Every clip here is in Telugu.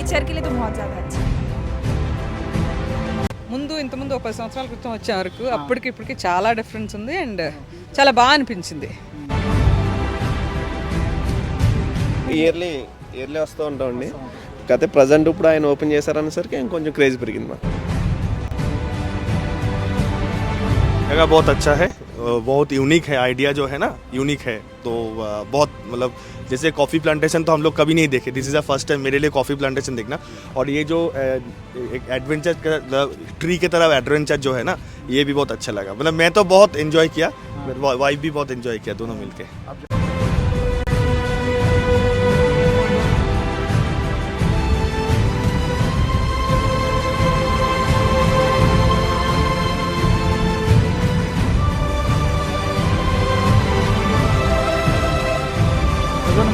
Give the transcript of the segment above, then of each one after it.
नेचर के लिए तो बहुत ज़्यादा अच्छा है। ఇంతకుముందు ఒక 10 సంవత్సరాల క్రితం వచ్చే వరకు అప్పటికి ఇప్పటికి చాలా డిఫరెన్స్ ఉంది అండ్ చాలా బాగా అనిపించింది. ఇయర్లీ వస్తూ ఉంటామండి. కాకపోతే ప్రజెంట్ ఇప్పుడు ఆయన ఓపెన్ చేశారనేసరికి ఇంకొంచెం క్రేజ్ పెరిగింది మాకు. जगह बहुत अच्छा है, बहुत यूनिक है, आइडिया जो है ना यूनिक है. तो बहुत मतलब जैसे कॉफ़ी प्लांटेशन तो हम लोग कभी नहीं देखे, this is the first time मेरे लिए कॉफ़ी प्लांटेशन देखना. और ये जो एक एडवेंचर ट्री के तरफ एडवेंचर जो है ना, ये भी बहुत अच्छा लगा. मतलब मैं तो बहुत एंजॉय किया, वाइफ भी बहुत एंजॉय किया, दोनों मिलके.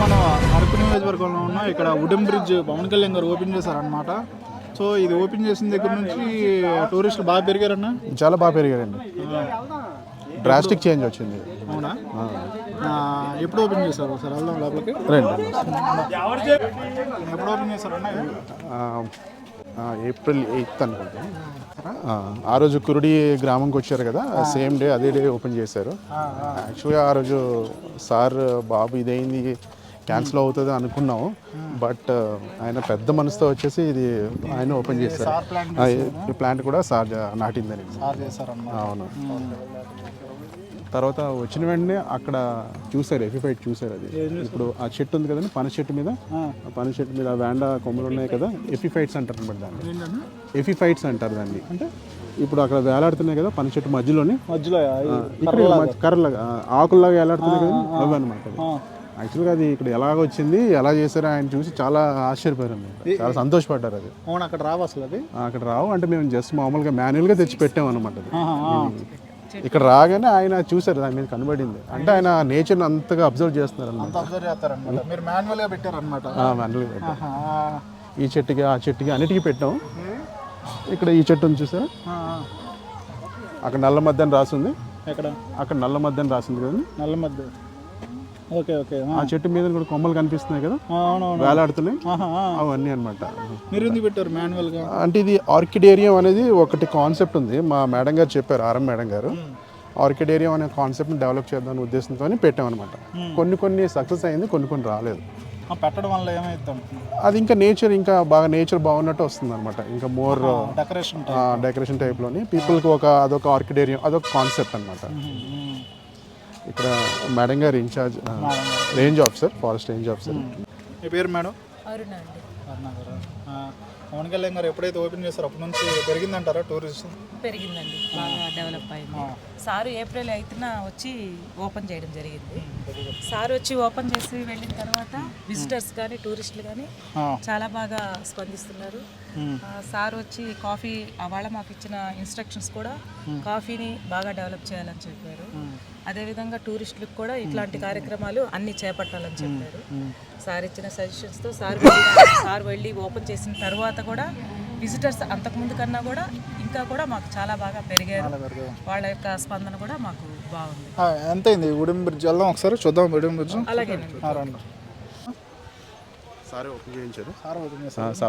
మనం అరకు నియోజకవర్గంలో ఉన్న ఇక్కడ వుడెన్ బ్రిడ్జ్ పవన్ కళ్యాణ్ గారు ఓపెన్ చేశారనమాట. సో ఇది ఓపెన్ చేసిన దగ్గర నుంచి టూరిస్టులు బాగా పెరిగారన్న. చాలా బాగా పెరిగారండి, డ్రాస్టిక్ చేంజ్ వచ్చింది. అవునా, ఎప్పుడు ఓపెన్ చేశారు సార్? వెళ్దాం లోపలికి. ఎప్పుడు ఓపెన్ చేశారన్న? ఏప్రిల్ 8th అనుకుంటా. ఆ రోజు కురుడి గ్రామంకి వచ్చారు కదా, సేమ్ డే అదే డే ఓపెన్ చేశారు. యాక్చువల్గా ఆ రోజు సార్ బాబు ఇదైంది క్యాన్సిల్ అవుతుంది అనుకున్నాము, బట్ ఆయన పెద్ద మనసుతో వచ్చేసి ఇది ఆయన ఓపెన్ చేశారు. ఈ ప్లాంట్ కూడా సార్ నాటిందని. అవును. తర్వాత వచ్చిన వెంటనే అక్కడ చూసారు, ఎఫిఫైట్ చూసారు. అది ఇప్పుడు ఆ చెట్టు ఉంది కదండి, పనస చెట్టు మీద, వేండా కొమ్మలు ఉన్నాయి కదా, ఎఫిఫైట్స్ అంటారు అనమాట దాన్ని. ఎఫిఫైట్స్ అంటారు దాన్ని. అంటే ఇప్పుడు అక్కడ వేలాడుతున్నాయి కదా పనస చెట్టు మధ్యలో ఇక్కడ కర్రలాగా ఆకుల్లాగా వేలాడుతున్నాయి కదా, అవి అనమాట. యాక్చువల్గా అది ఇక్కడ ఎలాగ వచ్చింది, ఎలా చేశారో ఆయన చూసి చాలా ఆశ్చర్యపోయారు, చాలా సంతోషపడ్డారు. అది అక్కడ రావు అసలు, అది అక్కడ రావు. అంటే మేము జస్ట్ మామూలుగా మాన్యువల్గా తెచ్చి పెట్టాం అనమాట. ఇక్కడ రాగానే ఆయన చూసారు, దాని మీద కనబడింది. అంటే ఆయన నేచర్ అంతగా అబ్జర్వ్ చేస్తున్నారు అనమాట. మాన్యువల్గా పెట్టారు. ఈ చెట్టుకి ఆ చెట్టుకి అన్నిటికీ పెట్టాం. ఇక్కడ ఈ చెట్టు ఉంది చూసారా, అక్కడ నల్ల మధ్య అని రాసింది. అక్కడ నల్ల మధ్య అని రాసింది కదండి, నల్ల మధ్య. Okay okay. ఆ చెట్టు మీద కూడా కొమ్మలు కనిపిస్తున్నాయి కదా, వేలాడుతున్నాయి, అవన్నీ అనమాట. మీరు ఎందుకు పెట్టారు మాన్యువల్గా? అంటే ఇది ఆర్కిడేరియం అనేది ఒకటి కాన్సెప్ట్ ఉంది, మా మేడం గారు చెప్పారు, ఆర్ఎం మేడం గారు. ఆర్కిడేరియం అనే కాన్సెప్ట్ని డెవలప్ చేద్దాం ఉద్దేశంతో పెట్టామన్నమాట. కొన్ని సక్సెస్ అయింది, కొన్ని రాలేదు. పెట్టడం వల్ల ఏమైంది? అది ఇంకా నేచర్ బాగున్నట్టు వస్తుంది అనమాట. ఇంకా మోర్ డెకరేషన్ టైప్లోని పీపుల్కి అదొక ఆర్కిడేరియం, అదొక కాన్సెప్ట్ అనమాట. ఇక్కడ మేడం గారు in charge range officer, forest range officer. మీ పేరు మేడం? అరుణ అండి. అరుణ గారు. పవన్ కళ్యాణ్ గారు ఎప్పుడైతే ఓపెన్ చేస్తారో అప్పటి నుంచి పెరిగిందంటారా టూరిస్ట్? పెరిగిందండి, బాగా డెవలప్ అయింది. సారు ఏప్రిల్ 8న వచ్చి ఓపెన్ చేయడం జరిగింది. సార్ వచ్చి ఓపెన్ చేసి వెళ్ళిన తర్వాత విజిటర్స్ కానీ టూరిస్టులు కానీ చాలా బాగా స్పందిస్తున్నారు. సార్ వచ్చి కాఫీ వాళ్ళ మాకు ఇచ్చిన ఇన్స్ట్రక్షన్స్ కూడా కాఫీని బాగా డెవలప్ చేయాలని చెప్పారు. అదేవిధంగా టూరిస్టులకు కూడా ఇట్లాంటి కార్యక్రమాలు అన్నీ చేపట్టాలని చెప్పారు. సార్ ఇచ్చిన సజెషన్స్తో సార్ వెళ్ళి ఓపెన్ చేసిన తర్వాత కూడా విజిటర్స్ అంతకుముందు కన్నా కూడా ఇంకా కూడా మాకు చాలా బాగా పెరిగారు. వాళ్ళ యొక్క స్పందన కూడా మాకు బాగుంది. ఎంత అయింది వుడెన్ బ్రిడ్జ్? వెళ్దాం ఒకసారి చూద్దాం వుడెన్ బ్రిడ్జ్. అలాగేనండి. సార్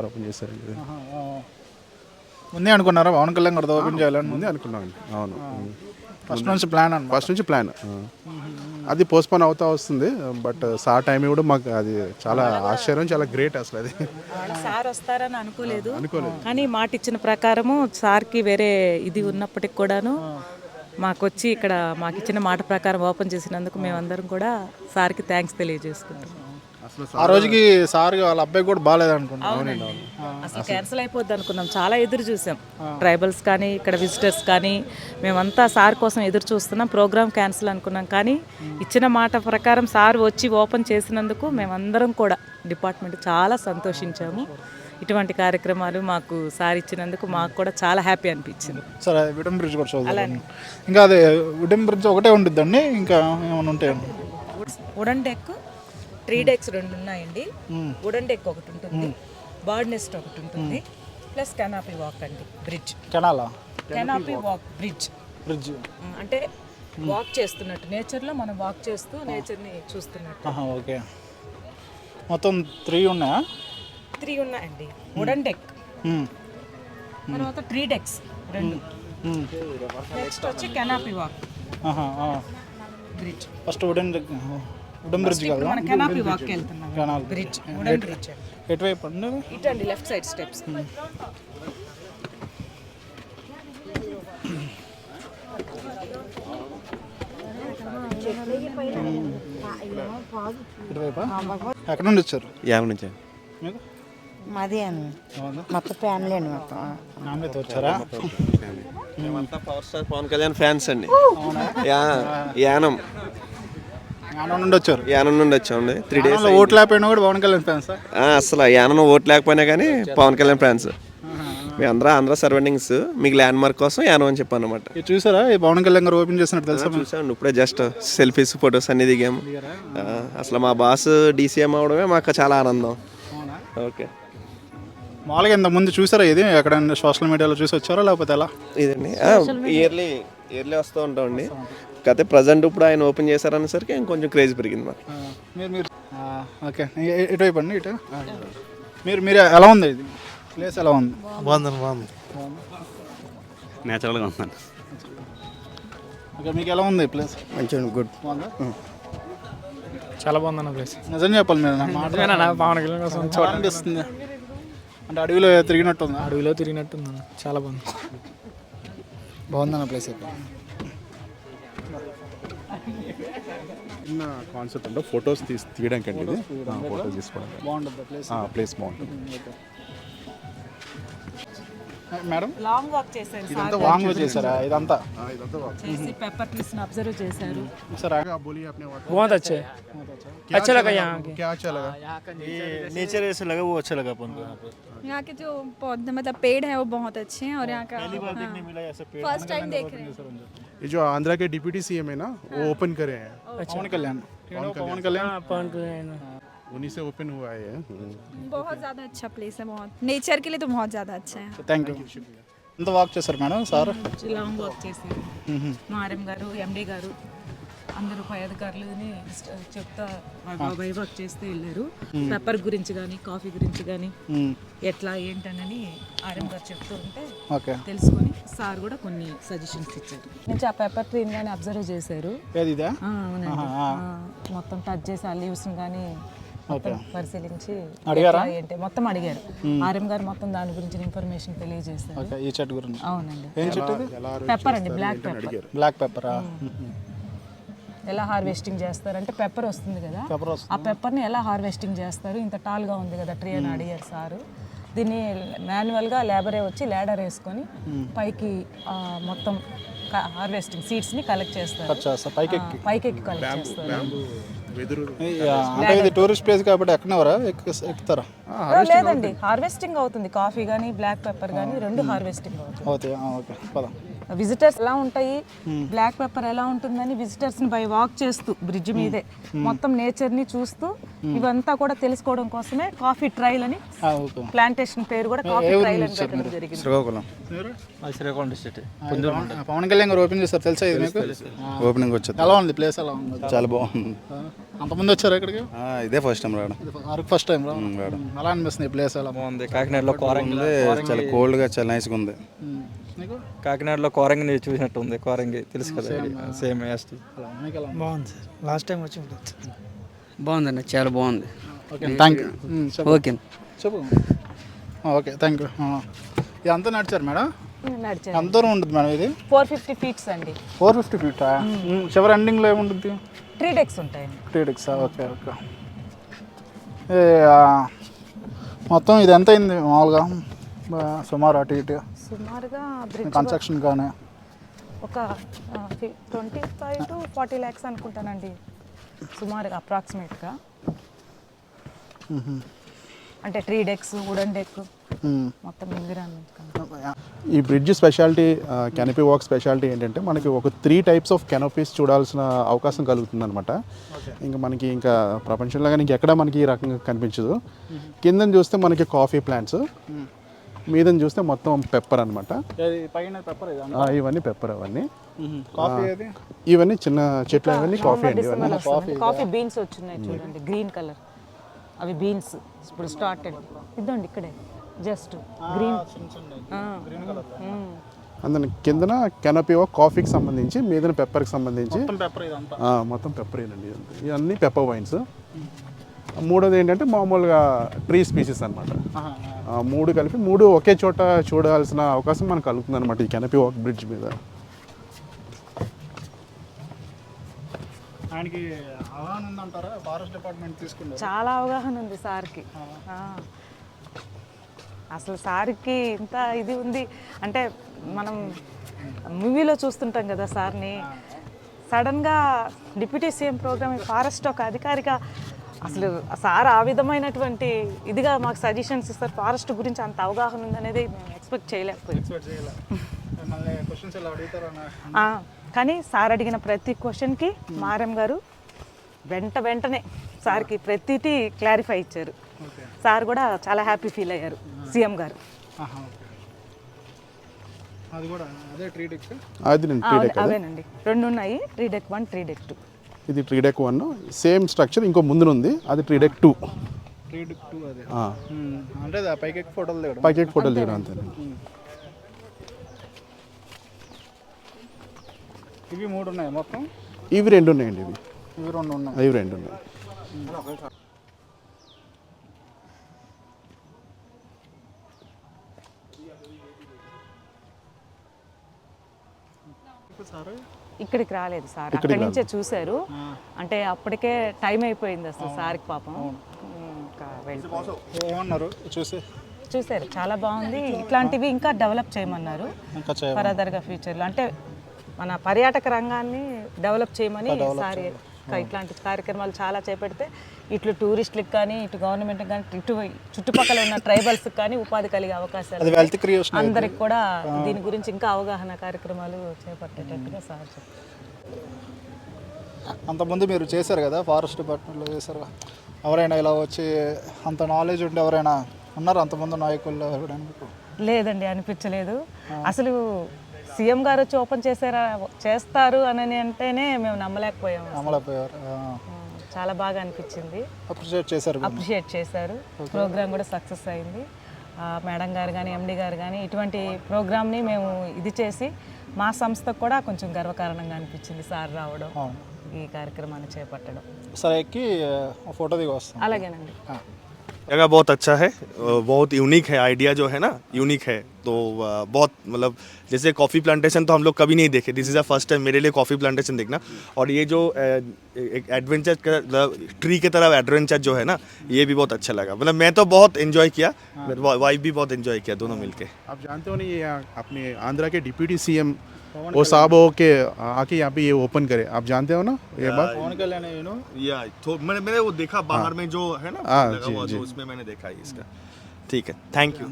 ఓపెన్ చేశారు. ముందే అనుకున్నారా పవన్ కళ్యాణ్ గారు ఓపెన్ చేయాలని? ముందే అనుకున్నామండి. అవును, ఫస్ట్ నుంచి ప్లాన్. అది పోస్ట్పోన్ అవుతా వస్తుంది, బట్ సార్ టైం కూడా మాకు అది చాలా ఆశ్చర్యం, చాలా గ్రేట్ అసలు. అది సార్ వస్తారని అనుకోలేదు, కానీ మాట ఇచ్చిన ప్రకారము సార్కి వేరే ఇది ఉన్నప్పటికి కూడాను మాకు వచ్చి ఇక్కడ మాకు ఇచ్చిన మాట ప్రకారం ఓపెన్ చేసినందుకు మేమందరం కూడా సార్కి థ్యాంక్స్ తెలియజేసుకుంటాం. ఆ రోజుకి సార్ వాళ్ళ అబ్బాయి కూడా బాగాలేదు అనుకున్నాం. అసలు క్యాన్సిల్ అయిపోద్ది అనుకున్నాం, చాలా ఎదురు చూసాం. ట్రైబల్స్ కానీ ఇక్కడ విజిటర్స్ కానీ మేమంతా సార్ కోసం ఎదురు చూస్తున్నాం. ప్రోగ్రామ్ క్యాన్సిల్ అనుకున్నాం, కానీ ఇచ్చిన మాట ప్రకారం సార్ వచ్చి ఓపెన్ చేసినందుకు మేమందరం కూడా డిపార్ట్మెంట్ చాలా సంతోషించాము. ఇటువంటి కార్యక్రమాలు మాకు సార్ ఇచ్చినందుకు మాకు కూడా చాలా హ్యాపీ అనిపించింది. సరే, వుడెన్ బ్రిడ్జ్ కూడా చూద్దాం. ఇంకా అదే వుడెన్ బ్రిడ్జ్ ఒకటే ఉంటుందండి, ఇంకా ఏమైనా ఉంటాయండి? వుడెన్ డెక్ 3 డెక్స్ 2 ఉన్నాయండి. వుడెన్ డెక్ ఒకటి ఉంటుంది, బర్డ్ నెస్ట్ ఒకటి ఉంటుంది, ప్లస్ కెనాపీ వాక్ అండి. బ్రిడ్జ్ కెనాపీ వాక్ బ్రిడ్జ్ అంటే వాక్ చేస్తున్నట్టు, నేచర్లో మనం వాక్ చేస్తూ నేచర్ని చూస్తున్నట్టు. ఓకే, మొత్తం 3 ఉన్నాయా? 3 ఉన్నాయండి. వుడెన్ డెక్, తర్వాత 3 డెక్స్ 2. నెక్స్ట్ వచ్చి canopy walk bridge. First wooden bridge కదా, మన కెనాపీ వాక్కి వెళ్తున్నాం. Bridge, wooden bridge. ఎటువైపు అండి? ఇటండి లెఫ్ట్ సైడ్ స్టెప్స్. ఇటువైపా? ఎక్కడ నుండి వచ్చారు? యాభై నుంచి మీకు మాది అండి, మొత్తం ఫ్యామిలీ అండి, మొత్తం ఫ్యామిలీతో వచ్చారా? మేమంతా power star Pawan Kalyan fans అండి. యానం యానం నుండి వచ్చారు. యానం నుండి వచ్చామండి. 3 days యానంలో ఓట్లు లేకపోయినా కూడా పవన్ కళ్యాణ్ ఫ్యాన్స్. అసలు యానం ఓటు లేకపోయినా కానీ పవన్ కళ్యాణ్ ఫ్యాన్స్. మేము ఆంధ్ర సర్వెండింగ్స్, మీకు ల్యాండ్ మార్క్ కోసం యానం అని చెప్పాను అనమాట. ఇది చూసారా, ఈ పవన్ కళ్యాణ్ గారు ఓపెన్ చేసినట్టు తెలుసా? చూసామండి ఇప్పుడే, జస్ట్ సెల్ఫీస్ ఫొటోస్ అన్ని దిగాము. అసలు మా బాస్ డీసీఎం అవడమే మాకు చాలా ఆనందం. ఓకే, మామూలుగా ఇంత ముందు చూసారా ఇది ఎక్కడైనా సోషల్ మీడియాలో చూసి వచ్చారా లేకపోతే ఎలా? ఇదండి ఇయర్లీ వస్తూ ఉంటామండి. కాకపోతే ప్రజెంట్ ఇప్పుడు ఆయన ఓపెన్ చేశారనేసరికి ఇంకొంచెం క్రేజ్ పెరిగింది మాకు. మీరు ఓకే, ఇటువైపు అండి, ఇటు మీరు ఎలా ఉంది ఇది ప్లేస్? ఎలా ఉంది? బాగుంది నేచురల్గా ఉందండి. ఓకే, మీకు ఎలా ఉంది ప్లేస్? మంచిగా గుడ్. బాగుందా? చాలా బాగుందన్న ప్లేస్. నిజం చెప్పాలి మీరు, పవన్ కళ్యాణ్ కోసం చాలా అనిపిస్తుంది. అంటే అడవిలో తిరిగినట్టు ఉంది. అడవిలో తిరిగినట్టుందన్న, చాలా బాగుంది. బాగుందన్న ప్లేస్ అయితే. చిన్న కాన్సెప్ట్ అంటే ఫొటోస్ తీయడానికి అండి, ఇది ఫోటోస్ తీసుకోవడానికి బాగుంటుంది ప్లేస్. ప్లేస్ బాగుంటుంది. మేడం లాంగ్ వాక్ చేశారు సార్. వాంగ్ చేశారా ఇదంతా? చేసి పెప్పర్ ట్రీస్ ని అబ్జర్వ్ చేశారు. सर बहुत अच्छे, अच्छा लगा यहाँ के। क्या अच्छा लगा? नेचर ऐसा लगा, वो अच्छा लगा अपन को यहाँ पे। यहाँ के जो पौधे मतलब पेड़ है वो बहुत अच्छे हैं और यहाँ का फर्स्ट टाइम देख रहे हैं। ये जो आंध्रा के डिप्यूटी सीएम है ना, वो ओपन करे हैं, पवन कल्याण, पवन कल्याण पवन कल्याण उन्हीं से ओपन हुआ है। बहुत ज़्यादा अच्छा प्लेस है, बहुत नेचर के लिए तो बहुत ज़्यादा अच्छा है। Thank you. ఎంత వాక్ చేశారు మేడం సార్? లాంగ్ వాక్ చేశారు. మా ఆర్ఎం గారు, ఎండి గారు, అందరూ పై అధికారులని చెప్తా వైవాక్ చేస్తూ వెళ్ళారు. పెప్పర్ గురించి కానీ, కాఫీ గురించి కానీ ఎట్లా ఏంటనని ఆర్ఎం గారు చెప్తూ ఉంటే ఓకే తెలుసుకొని సార్ కూడా కొన్ని సజెషన్స్ ఇచ్చారు. నుంచి ఆ పెప్పర్ ట్రీని కానీ అబ్జర్వ్ చేశారు. ఏది ఇదా? అవునండి, మొత్తం టచ్ చేసి ఆ లీవ్స్ కానీ మొత్తం పరిశీలించి అడిగారా? ఏంటి మొత్తం అడిగారు. ఆర్ఎం గారు మొత్తం దాని గురించి ఇన్ఫర్మేషన్ తెలియజేస్తారు. ఓకే, ఈ చెట్టు గురించి. అవునండి, ఏం చెట్టు ఇది? పెప్పర్ అండి, బ్లాక్ పెప్పర్. బ్లాక్ పెప్పరా? ఎలా హార్వెస్టింగ్ చేస్తారంటే పెప్పర్ వస్తుంది కదా, పెప్పర్ వస్తుంది. ఆ పెప్పర్ని ఎలా హార్వెస్టింగ్ చేస్తారు? ఇంత టాల్గా ఉంది కదా ట్రీ అని అడిగారు సారు. దీన్ని మాన్యువల్గా లేబరే వచ్చి లేడర్ వేసుకొని పైకి మొత్తం హార్వెస్టింగ్ సీడ్స్ని కలెక్ట్ చేస్తారు. పైకి కలెక్ట్ చేస్తారు. అంటే ఇది టూరిస్ట్ ప్లేస్ కాబట్టి ఎక్కడెవరా ఎక్కుతారా? లేదండి, హార్వెస్టింగ్ అవుతుంది. కాఫీ కానీ బ్లాక్ పెప్పర్ కానీ రెండు హార్వెస్టింగ్ అవుతుంది. అవుతాయి. ఓకే, పద. విజిటర్స్ ఎలా ఉంటాయి, బ్లాక్ పెప్పర్ ఎలా ఉంటుందని విజిటర్స్ ని బై వాక్ చేస్తూ బ్రిడ్జ్ మీదే మొత్తం నేచర్ ని చూస్తూ ఇవంతా కూడా తెలుసుకోవడం కోసమే కాఫీ ట్రైల్ అని ప్లాంటేషన్ పేరు కూడా కాఫీ ట్రైల్ అని పెట్టడం జరిగింది. శ్రీకాకుళం శ్రీకాకుళం డిస్ట్రిక్ట్. పవన్ కళ్యాణ్ గారు ఓపెన్ చేస్తారు తెలుసా ఇది మీకు? ఓపెనింగ్ వచ్చింది. ఎలా ఉంది ప్లేస్? ఎలా ఉంది? చాలా బాగుంది. అంతమంది వచ్చారు ఇక్కడికి? ఇదే ఫస్ట్ టైం రావడం. ఫస్ట్ టైం రావడం. ఎలా అనిపిస్తుంది ప్లేస్? ఎలా బాగుంది. కాకినాడలో కోరంగి చాలా కోల్డ్గా చాలా నైస్గా ఉంది. కాకినాడలో కోరంగి చూసినట్టు ఉంది. కోరంగి తెలుసు కదా, సేమ్ ఎస్టీ. బాగుంది సార్, లాస్ట్ టైం వచ్చి ఉంటుంది. బాగుందండి, చాలా బాగుంది. Okay, thank you. ఓకే చెప్పు. Okay, thank you. ఇది అంతా నడిచారు మేడం? నడిచారు. ఎంత దూరం ఉంటుంది మేడం ఇది? 450 feet అండి. 450 feet. చివరి ఎండింగ్లో ఏముంటుంది? 3 decks ఉంటాయండి. 3 decks. Okay okay. మొత్తం ఇది ఎంత అయింది మామూలుగా సుమారు అటు ఇటు సుమారుగా బ్రిడ్జ్ కన్స్ట్రక్షన్ కానీ? ఒక 25 to 40 lakhs అనుకుంటానండి సుమారుగా, అప్రాక్సిమేట్గా. అంటే 3 decks, వుడెన్ డెక్ మొత్తం ఈ bridge speciality, canopy walk speciality ఏంటంటే మనకి ఒక 3 types ఆఫ్ కెనపీస్ చూడాల్సిన అవకాశం కలుగుతుంది అనమాట. ఇంకా మనకి ఇంకా ప్రపంచంలో కానీ ఇంకెక్కడ మనకి ఈ రకంగా కనిపించదు. కిందని చూస్తే మనకి కాఫీ ప్లాంట్స్, మీదని చూస్తే మొత్తం పెప్పర్ అనమాట. ఇవన్నీ పెప్పర్, అవన్నీ ఇవన్నీ చిన్న చెట్లు, అవన్నీ కాఫీ అండి. కాఫీ బీన్స్ వచ్చినాయి చూడండి, గ్రీన్ కలర్. అవి బీన్స్ ఇప్పుడు స్టార్టెడ్ ఇద్దండి ఇక్కడే జస్ట్ గ్రీన్ అందులో కిందన కెనపీ కాఫీకి సంబంధించి మీదన పెప్పర్కి సంబంధించి పెప్పర్ ఇదంతా. మొత్తం పెప్పరేనండి ఇవన్నీ పెప్పర్ వైన్స్. మూడోది ఏంటంటే మామూలుగా ట్రీ స్పీసీస్ అనమాట. మూడు కలిపి మూడు ఒకే చోట చూడాల్సిన అవకాశం మనకు కలుగుతుంది అనమాట ఈ కెనపీ వాక్ బ్రిడ్జ్ మీద. ఆయనకి అవగాహన ఉందంటారా ఫారెస్ట్ డిపార్ట్మెంట్ తీసుకుంటారు? చాలా అవగాహన ఉంది సార్కి. అసలు సార్కి ఇంత ఇది ఉంది అంటే మనం మూవీలో చూస్తుంటాం కదా సార్ని, సడన్గా డిప్యూటీ సీఎం ప్రోగ్రామ్ ఫారెస్ట్ ఒక అధికారిగా అసలు సార్ ఆ విధమైనటువంటి ఇదిగా మాకు సజెషన్స్ ఇస్తారు. ఫారెస్ట్ గురించి అంత అవగాహన ఉందనేది మేము ఎక్స్పెక్ట్ చేయలేకపోయాం. కానీ సార్ అడిగిన ప్రతి క్వశ్చన్కి మారం గారు వెంటనే సార్కి ప్రతిదీ క్లారిఫై ఇచ్చారు. సార్ కూడా చాలా హ్యాపీ ఫీల్ అయ్యారు సీఎం గారు. అది కూడా అదే ట్రీ డెక్. అవేనండి, 2 ఉన్నాయి, ట్రీ డెక్ 1, ట్రీ డెక్ 2. ఇది ట్రీ డెక్ 1, సేమ్ స్ట్రక్చర్ ఇంకో ముందు ఉంది, అది ట్రీ డెక్ 2. ట్రీ డెక్ 2 అదే. అంటే పైకి ఫోటోలు దిగడం, పైకి ఫోటోలు దిగడం అంతేనండి. ఇవి 3 ఉన్నాయి మొత్తం. ఇవి 2 ఉన్నాయండి. ఇవి 2 ఉన్నాయి. ఇవి 2 ఉన్నాయి. ఇక్కడికి రాలేదు సార్, అక్కడి నుంచే చూశారు. అంటే అప్పటికే టైం అయిపోయింది అసలు సార్కి పాపం. ఏమన్నారు చూసారు, చాలా బాగుంది, ఇట్లాంటివి ఇంకా డెవలప్ చేయమన్నారు ఫర్దర్గా ఫ్యూచర్లో. అంటే మన పర్యాటక రంగాన్ని డెవలప్ చేయమని సార్ ఇట్లాంటి కార్యక్రమాలు చాలా చేపడితే ఇట్లు టూరిస్టులకు కానీ ఇటు గవర్నమెంట్కి కానీ ఇటు చుట్టుపక్కల ఉన్న ట్రైబల్స్కి కానీ ఉపాధి కలిగే అవకాశాలు, అందరికి కూడా దీని గురించి ఇంకా అవగాహన కార్యక్రమాలు చేపట్టేటట్టుగా సార్ చెప్పారు. అంతకుముందు మీరు చేశారు కదా ఫారెస్ట్ డిపార్ట్మెంట్లో చేశారు, ఎవరైనా ఇలా వచ్చి అంత నాలెడ్జ్ ఉంటే ఎవరైనా ఉన్నారు అంతమంది నాయకుల్లో? లేదండి, అనిపించలేదు. అసలు సీఎం గారు వచ్చి ఓపెన్ చేస్తారు అని అంటేనే మేము నమ్మలేకపోయారు. చాలా బాగా అనిపించింది, అప్రిషియేట్ చేశారు. ప్రోగ్రామ్ కూడా సక్సెస్ అయింది. మేడం గారు కానీ ఎండి గారు కానీ ఇటువంటి ప్రోగ్రామ్ని మేము ఇది చేసి మా సంస్థకు కూడా కొంచెం గర్వకారణంగా అనిపించింది సార్ రావడం, ఈ కార్యక్రమాన్ని చేపట్టడం. సరే ఎక్కి ఫోటో దిగి వస్తాం. అలాగేనండి. जगह बहुत अच्छा है, बहुत यूनिक है, आइडिया जो है ना यूनिक है. तो बहुत मतलब जैसे कॉफ़ी प्लांटेशन तो हम लोग कभी नहीं देखे, this is the first time मेरे लिए कॉफ़ी प्लांटेशन देखना. और ये जो एक एडवेंचर ट्री की तरफ एडवेंचर जो है ना, ये भी बहुत अच्छा लगा. मतलब मैं तो बहुत इन्जॉय किया, वाइफ भी बहुत इन्जॉय किया, दोनों मिलके. आप जानते हो नहीं, ये अपने आंध्रा के डिप्यूटी सीएम वो साहब हो के आके यहाँ पे ये ओपन करे, आप जानते हो ना ये बात? पवन कल्याण या तो मैंने वो देखा बाहर में जो है ना लगा हुआ, तो उसमें मैंने देखा है इसका. ठीक है, थैंक यू.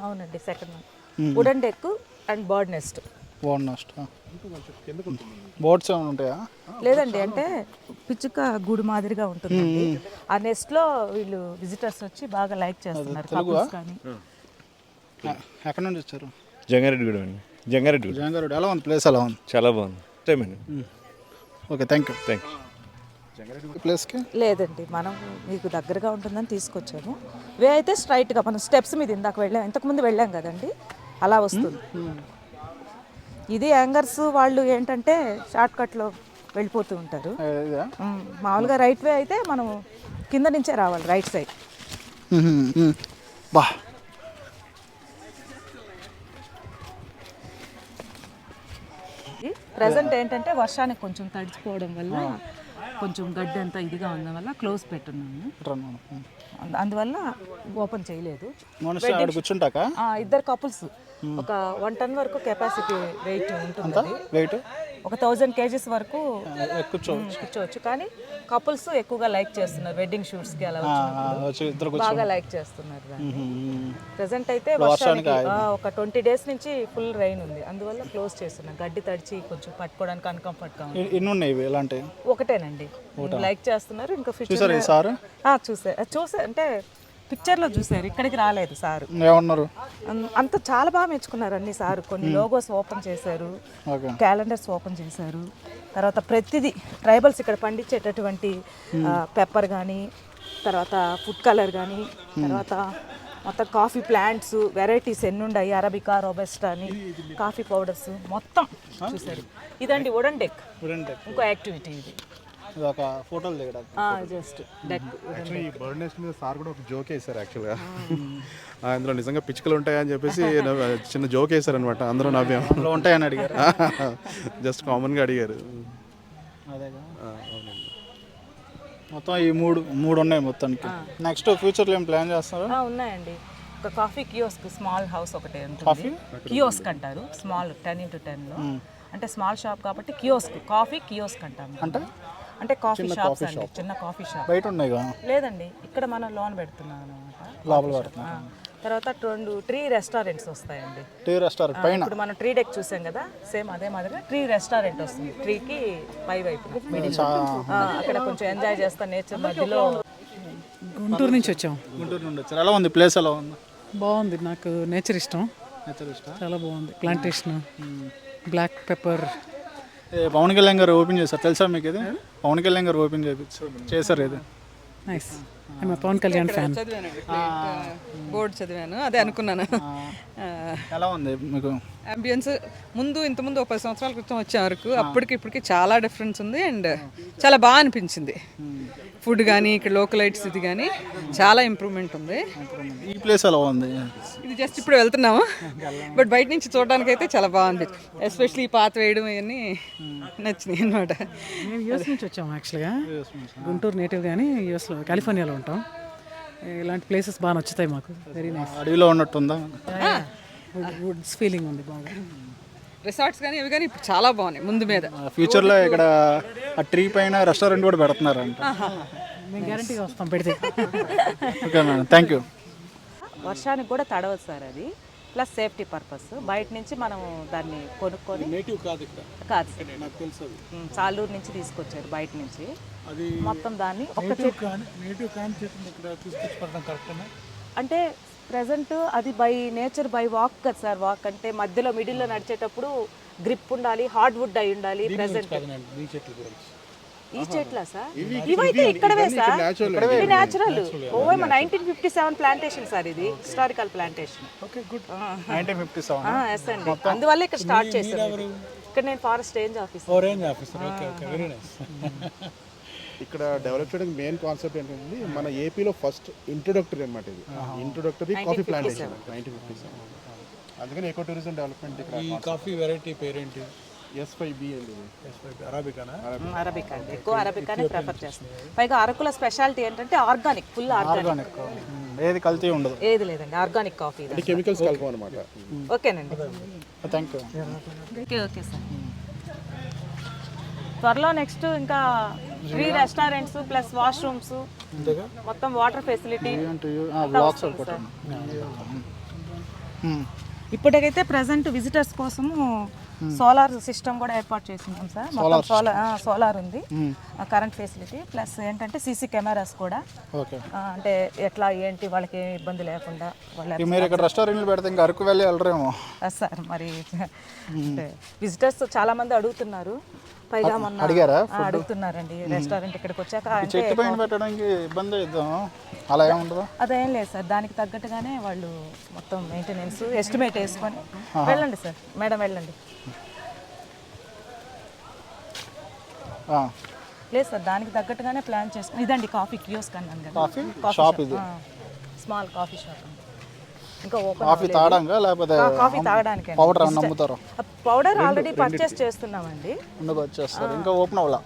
అవునండి, second wooden deck and bird nest. Boats ఏమైనా ఉంటాయా? లేదండి, అంటే పిచ్చుక గూడు మాదిరిగా ఉంటుందండి. ఆ నెస్ట్ లో వీళ్ళు విజిటర్స్ వచ్చి బాగా లైక్ చేస్తున్నారు. ఎక్కడ నుంచి వచ్చారు? జంగారెడ్డిగూడ అండి. జంగారెడ్డి. ఎలా ఉంది ప్లేస్? ఎలా ఉంది? చాలా బాగుంది. Okay, thank you. ప్లేస్కి లేదండి, మనం మీకు దగ్గరగా ఉంటుందని తీసుకొచ్చాము. వే అయితే స్ట్రైట్గా మనం స్టెప్స్ మీద ఇందాక వెళ్ళాం, ఇంతకుముందు వెళ్ళాం కదండి, అలా వస్తుంది. ఇది యాంగర్స్ వాళ్ళు ఏంటంటే షార్ట్ కట్లో వెళ్ళిపోతూ ఉంటారు. మామూలుగా రైట్ వే అయితే మనం కింద నుంచే రావాలి, రైట్ సైడ్. బా ప్రజెంట్ ఏంటంటే వర్షానికి కొంచెం తడిచిపోవడం వల్ల కొంచెం గడ్డి అంతా ఇదిగా ఉండడం వల్ల క్లోజ్ పెట్టున్నాము, అందువల్ల ఓపెన్ చేయలేదు. ఇద్దరు కపుల్స్ ఒక 1 టన్ వరకు కెపాసిటీ వెయిట్ ఉంటుంది. ఒక 1000 kgs వరకు కూర్చోవచ్చు. కానీ కపుల్స్ ఎక్కువగా లైక్ చేస్తున్నారు, వెడ్డింగ్ షూట్స్ కి అలా బాగా లైక్ చేస్తున్నారు. ప్రెసెంట్ అయితే వర్షానికి ఒక 20 days నుంచి ఫుల్ రైన్ ఉంది, అందువల్ల క్లోజ్ చేస్తున్నారు. గడ్డి తడిచి కొంచెం పట్టుకోవడానికి అన్కంఫర్ట్ గా ఉంది. ఒకటేనండి లైక్ చేస్తున్నారు. ఇంకా చూసా అంటే పిక్చర్లో చూసారు, ఇక్కడికి రాలేదు సారు. ఏమన్నారు? అంత చాలా బాగా మెచ్చుకున్నారు అన్ని సారు. కొన్ని లోగోస్ ఓపెన్ చేశారు, క్యాలెండర్స్ ఓపెన్ చేశారు. తర్వాత ప్రతిదీ ట్రైబల్స్ ఇక్కడ పండించేటటువంటి పెప్పర్ కానీ, తర్వాత ఫుడ్ కలర్ కానీ, తర్వాత మొత్తం కాఫీ ప్లాంట్స్ వెరైటీస్ ఎన్ని ఉన్నాయి, అరబికా, రోబెస్టా అని, కాఫీ పౌడర్స్ మొత్తం చూసారు. ఇదండి వుడెన్ డెక్, ఇంకో యాక్టివిటీ ఇది. ఒక ఫోటోలు దిగడం జస్ట్ డెక్. ఈ బర్డ్ నెస్ట్ మీద సార్ కూడా ఒక జోక్ వేశారు యాక్చువల్గా. అందులో నిజంగా పిచ్చుకలు ఉంటాయని చెప్పేసి చిన్న జోక్ వేశారు అనమాట. అందరూ నవ్వాము. ఉంటాయని అడిగారు, జస్ట్ కామన్గా అడిగారు. అదేగా. మొత్తం ఈ మూడు ఉన్నాయి మొత్తానికి. నెక్స్ట్ ఫ్యూచర్లో ఏం ప్లాన్ చేస్తున్నారు? ఉన్నాయండి. ఒక కాఫీ కియోస్క్ స్మాల్ హౌస్ ఒకటి ఉంటుంది. కియోస్క్ అంటారు, స్మాల్ 10x10లో. అంటే స్మాల్ షాప్ కాబట్టి కియోస్క్, కాఫీ కియోస్క్ అంటాము. అంటే కాఫీ షాప్స్ అండి, చిన్న కాఫీ షాప్. బయట ఉన్నాయి లేదండి, ఇక్కడ మనం లోన్ పెడుతున్నాం అనమాట, లోపల పెడుతున్నాం. తర్వాత 2 ట్రీ రెస్టారెంట్స్ వస్తాయండి. టీ రెస్టారెంట్ పైన ఇప్పుడు మనం ట్రీ డెక్ చూసాం కదా, సేమ్ అదే మాదిరిగా ట్రీ రెస్టారెంట్ వస్తుంది. ట్రీకి పై వైపు అక్కడ కొంచెం ఎంజాయ్ చేస్తా నేచర్ మధ్యలో. గుంటూరు నుంచి వచ్చాం. గుంటూరు నుండి వచ్చారు. ఎలా ఉంది ప్లేస్? ఎలా ఉంది? బాగుంది, నాకు నేచర్ ఇష్టం. చాలా బాగుంది. Plantation, black pepper. Pawan Kalyan గారు ఓపెన్ చేశారు, తెలుసా మీకు? ఇది పవన్ కళ్యాణ్ గారు ఓపెన్ చేశారు. ఇది nice. Pawan Kalyan fan. Board చదివాను, అదే అనుకున్నాను. ఎలా ఉంది మీకు అంబియన్స్? ఇంతకుముందు ఒక 10 సంవత్సరాల క్రితం వచ్చే వరకు అప్పటికి ఇప్పటికి చాలా డిఫరెన్స్ ఉంది. అండ్ చాలా బాగా అనిపించింది. ఫుడ్ కానీ, ఇక్కడ లోకలైట్స్ ఇది కానీ చాలా ఇంప్రూవ్మెంట్ ఉంది. ఈ ప్లేస్ ఎలా ఉంది? ఇది జస్ట్ ఇప్పుడు వెళ్తున్నాము, బట్ బయట నుంచి చూడడానికి అయితే చాలా బాగుంది. ఎస్పెషల్లీ ఈ పాత వేయడం ఇవన్నీ నచ్చినాయి అనమాట. మేము యూఎస్ నుంచి వచ్చాము యాక్చువల్గా. గుంటూరు నేటివ్ కానీ యూఎస్లో, కాలిఫోర్నియాలో ఉంటాం. ఇలాంటి ప్లేసెస్ బాగా నచ్చుతాయి మాకు. Very nice. అడవిలో ఉన్నట్టుందా? వుడ్స్ ఫీలింగ్ ఉంది బాగా. రిసార్ట్స్ కానీ ఇవి కానీ ఇప్పుడు చాలా బాగున్నాయి ముందు మీద. ఫ్యూచర్లో ఇక్కడ ఆ ట్రీ పైన రెస్టారెంట్ కూడా పెడుతున్నారంట. మేము గ్యారంటీగా వస్తాం పెడితే. Okay madam, thank you. వర్షానికి కూడా తడవదు సార్ అది, ప్లస్ సేఫ్టీ పర్పస్. బయట నుంచి మనం దాన్ని కొనుక్కొని. నేటివ్ కాదు ఇక్కడ. కాదు, నాకు తెలుసు. చాలూరు నుంచి తీసుకొచ్చారు బయట నుంచి. అది మొత్తం దాన్ని ఒక చెట్టు నేటివ్ కాని చెట్టు ఇక్కడ తీసుకొచ్చి పడడం కరెక్టేనా? అంటే ప్రజెంట్ అది బై నేచర్, బై వాక్ కదా సార్. వాక్ అంటే మధ్యలో మిడిల్లో నడిచేటప్పుడు గ్రిప్ ఉండాలి, హార్డ్ వుడ్ అయి ఉండాలి. ప్రెసెంట్ ఈ చెట్ల సార్, ఇవైతే ఇక్కడవే సార్, ఇది న్యాచురల్. 1957 ప్లాంటేషన్ సార్, ఇది historical plantation. Okay, good. 1957. Yes అండి, అందువల్ల ఇక్కడ స్టార్ట్ చేశారు. ఇక్కడ నేను forest range officer. Okay okay, very nice. ఇక్కడ డెవలప్ చేయడానికి మెయిన్ కాన్సెప్ట్ ఏంటంటే మన ఏపీలో ఫస్ట్ ఇంట్రొడక్టరీ అనమాట. ఇది ఇంట్రొడక్టరీ కాఫీ ప్లాంటేషన్ 1957. అందుకని ఎకో టూరిజం డెవలప్మెంట్. ఇక్కడ ఈ కాఫీ వెరైటీ పేరేంటి? S5B అండి. అరాబికానా? అరబికా అండి, ఎక్కువ అరబికానే ప్రిఫర్ చేస్తాం. పైగా అరకుల స్పెషాలిటీ ఏంటంటే ఆర్గానిక్, ఫుల్ ఆర్గానిక్. ఏది కల్తీ ఉండదు. ఏది లేదండి, ఆర్గానిక్ కాఫీ. కెమికల్స్ కలపం అనమాట. ఓకేనండి, థ్యాంక్ యూ. Okay sir. త్వరలో నెక్స్ట్ ఇంకా 3 రెస్టారెంట్స్ ప్లస్ వాష్రూమ్స్, మొత్తం వాటర్ ఫెసిలిటీ. ఇప్పటికైతే ప్రజెంట్ విజిటర్స్ కోసము సోలార్ సిస్టమ్ కూడా ఏర్పాటు చేస్తున్నాం సార్. మొత్తం సోలార్ ఉంది, కరెంట్ ఫెసిలిటీ. ప్లస్ ఏంటంటే సీసీ కెమెరాస్ కూడా. అంటే ఎట్లా ఏంటి వాళ్ళకి ఏమి ఇబ్బంది లేకుండా. మీరు ఇక్కడ రెస్టారెంట్లు పెడితే ఇంకా అరకు వెళ్ళి వెళ్ళరేమో సార్. మరి అంటే విజిటర్స్ చాలా మంది అడుగుతున్నారు. పైగా మొన్న అడుగుతున్నారండి రెస్టారెంట్ ఇక్కడికి వచ్చాక. చెట్టు పైన పెట్టడానికి ఇబ్బంది అవుతాం, అలా ఏముండదు? అదేం లేదు సార్, దానికి తగ్గట్టుగానే వాళ్ళు మొత్తం మెయింటెనెన్స్ ఎస్టిమేట్ వేసుకొని. వెళ్ళండి సార్, మేడం వెళ్ళండి. లేదు సార్, దానికి తగ్గట్టుగానే ప్లాన్ చేసుకుని. ఇదండి కాఫీ కియోస్క్ అన్నాను కదా, కాఫీ షాప్. ఇది స్మాల్ కాఫీ షాప్. ఇంకా కాఫీ తాగడానికి లేకపోతే కాఫీ తాగడానికి పౌడర్ అమ్ముతారు? పౌడర్ ఆల్రెడీ పర్చేస్ చేస్తున్నామండి. ఇంకా ఓపెన్ అవ్వాలా?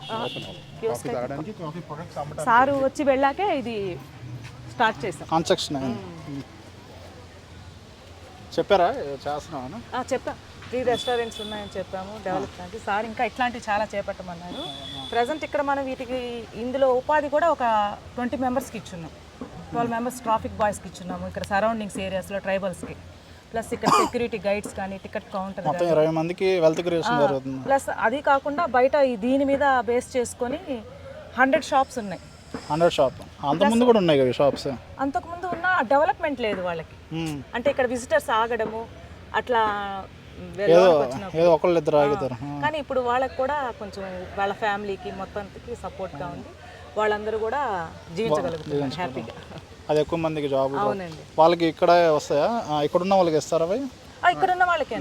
సారు వచ్చి వెళ్ళాకే ఇది స్టార్ట్ చేసాం. కన్స్ట్రక్షన్ చెప్పారా? చేస్తున్నామా? చెప్పాం, 3 రెస్టారెంట్స్ ఉన్నాయని చెప్పాము డెవలప్మెంట్. సార్ ఇంకా ఇట్లాంటివి చాలా చేపట్టమన్నారు. ప్రజెంట్ ఇక్కడ మనం వీటికి ఇందులో ఉపాధి కూడా ఒక 20 మెంబర్స్కి ఇచ్చున్నాం. 12 మెంబర్స్ ట్రాఫిక్ బాయ్స్కి ఇచ్చున్నాము ఇక్కడ సరౌండింగ్స్ ఏరియాస్లో ట్రైబల్స్కి. ప్లస్ ఇక్కడ సెక్యూరిటీ గైడ్స్ కానీ, టికెట్ కౌంటర్, 20 మందికి వెల్త్ క్రియేషన్ జరుగుతుంది. ప్లస్ అది కాకుండా బయట దీని మీద బేస్ చేసుకొని 100 షాప్స్ ఉన్నాయి. 100 షాప్ అంతకుముందు కూడా ఉన్నాయి కదా షాప్స్. అంతకుముందు ఉన్న డెవలప్మెంట్ లేదు వాళ్ళకి. అంటే ఇక్కడ విజిటర్స్ ఆగడము అట్లా ఏదో ఒకళ్ళు ఇద్దరు ఆగుతారు. కానీ ఇప్పుడు వాళ్ళకి కూడా కొంచెం వాళ్ళ ఫ్యామిలీకి మొత్తానికి సపోర్ట్గా ఉంది. వాళ్ళందరూ కూడా జీవించగలుగుతున్నారు హ్యాపీగా. అది ఎక్కువ మందికి జాబ్. అవునండి. వాళ్ళకి ఇక్కడ వస్తాయా? ఇక్కడ ఉన్న వాళ్ళకి ఇస్తారా అవి? ఇక్కడ ఉన్న వాళ్ళకే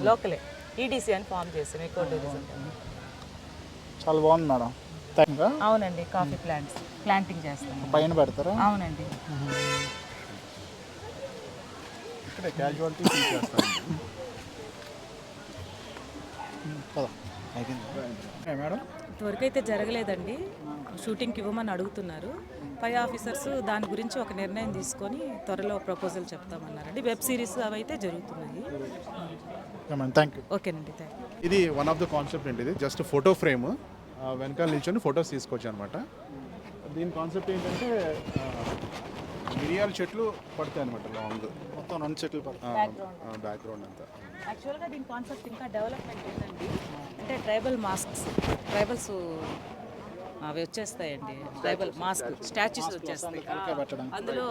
లోకలే ఈడీసీ అని ఫామ్ చేసాం. ఎక్కువ టూరిజం. చాలా బాగుంది మేడం. అవునండి. కాఫీ ప్లాంటింగ్ చేస్తాం. పైన పెడతారా? అవునండి. ఇక్కడ క్యాజువాలిటీ చేస్తాను. మేడం ఇంతవరకు అయితే జరగలేదండి. షూటింగ్కి ఇవ్వమని అడుగుతున్నారు. పై ఆఫీసర్స్ దాని గురించి ఒక నిర్ణయం తీసుకొని త్వరలో ప్రపోజల్ చెప్తామన్నారండి. వెబ్ సిరీస్ అవి అయితే జరుగుతున్నాయి. Thank you. ఓకేనండి, థ్యాంక్ యూ. ఇది వన్ ఆఫ్ ద కాన్సెప్ట్ అండి. ఇది జస్ట్ ఫోటో ఫ్రేమ్ వెనకాల నిల్చొని ఫొటోస్ తీసుకోవచ్చు అనమాట. దీని కాన్సెప్ట్ ఏంటంటే మిరియాల చెట్లు పడతాయి అనమాట లాంగ్ మొత్తం 2 చెట్లు పడతాయి బ్యాక్గ్రౌండ్ అంతా. యాక్చువల్గా దీని కాన్సెప్ట్ ఇంకా డెవలప్మెంట్ ఉందండి. అంటే ట్రైబల్ మాస్క్స్, ట్రైబల్స్ అవి వచ్చేస్తాయండి. ట్రైబల్ మాస్క్ స్టాచ్యూస్ వచ్చేస్తాయి. అందులో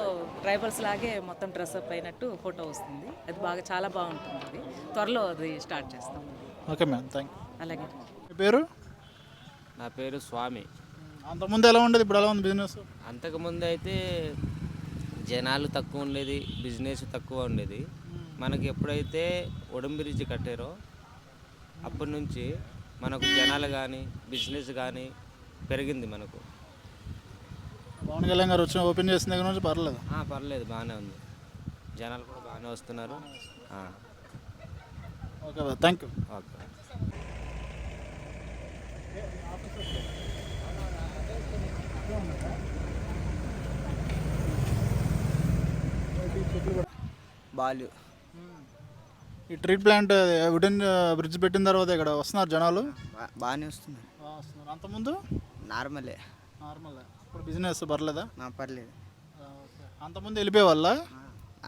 ట్రైబల్స్ లాగే మొత్తం డ్రెస్అప్ అయినట్టు ఫోటో వస్తుంది. అది బాగా చాలా బాగుంటుంది. అది త్వరలో అది స్టార్ట్ చేస్తాం. Okay ma'am, thank you. అలాగే. మీ పేరు? నా పేరు స్వామి. అంతకుముందు ఎలా ఉండేది, ఇప్పుడు ఎలా ఉంది బిజినెస్? అంతకుముందు అయితే జనాలు తక్కువ ఉండేది, బిజినెస్ తక్కువ ఉండేది. మనకి ఎప్పుడైతే ఉడంబ్రిడ్జ్ కట్టారో అప్పటి నుంచి మనకు జనాలు కానీ బిజినెస్ కానీ పెరిగింది మనకు. పవన్ కళ్యాణ్ గారు వచ్చి ఓపెన్ చేసిన దగ్గర నుంచి పర్లేదు. పర్లేదు, బాగానే ఉంది. జనాలు కూడా బాగానే వస్తున్నారు. Okay, thank you. Okay. Balu ఈ ట్రీట్ ప్లాంట్ వుడెన్ బ్రిడ్జ్ పెట్టిన తర్వాత ఇక్కడ వస్తున్నారు జనాలు? బాగానే వస్తున్నారు. అంతకుముందు నార్మల్. ఇప్పుడు బిజినెస్ పర్లేదా? పర్లేదు. అంతకుముందు వెళ్ళిపోయే వాళ్ళ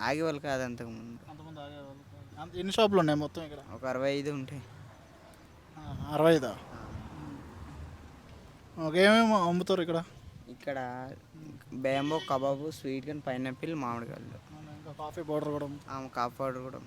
ఆగేవాళ్ళు కాదు అంతకుముందు. ఎన్ని షాపులు ఉన్నాయి మొత్తం ఇక్కడ? ఒక 65 ఉంటాయి. 65? ఓకే, ఏమేమి అమ్ముతారు ఇక్కడ? ఇక్కడ bamboo, kebab, sweet corn, pineapple, మామిడికాయలు, కాఫీ పౌడర్ కూడా. కాఫీ పౌడర్ కూడా.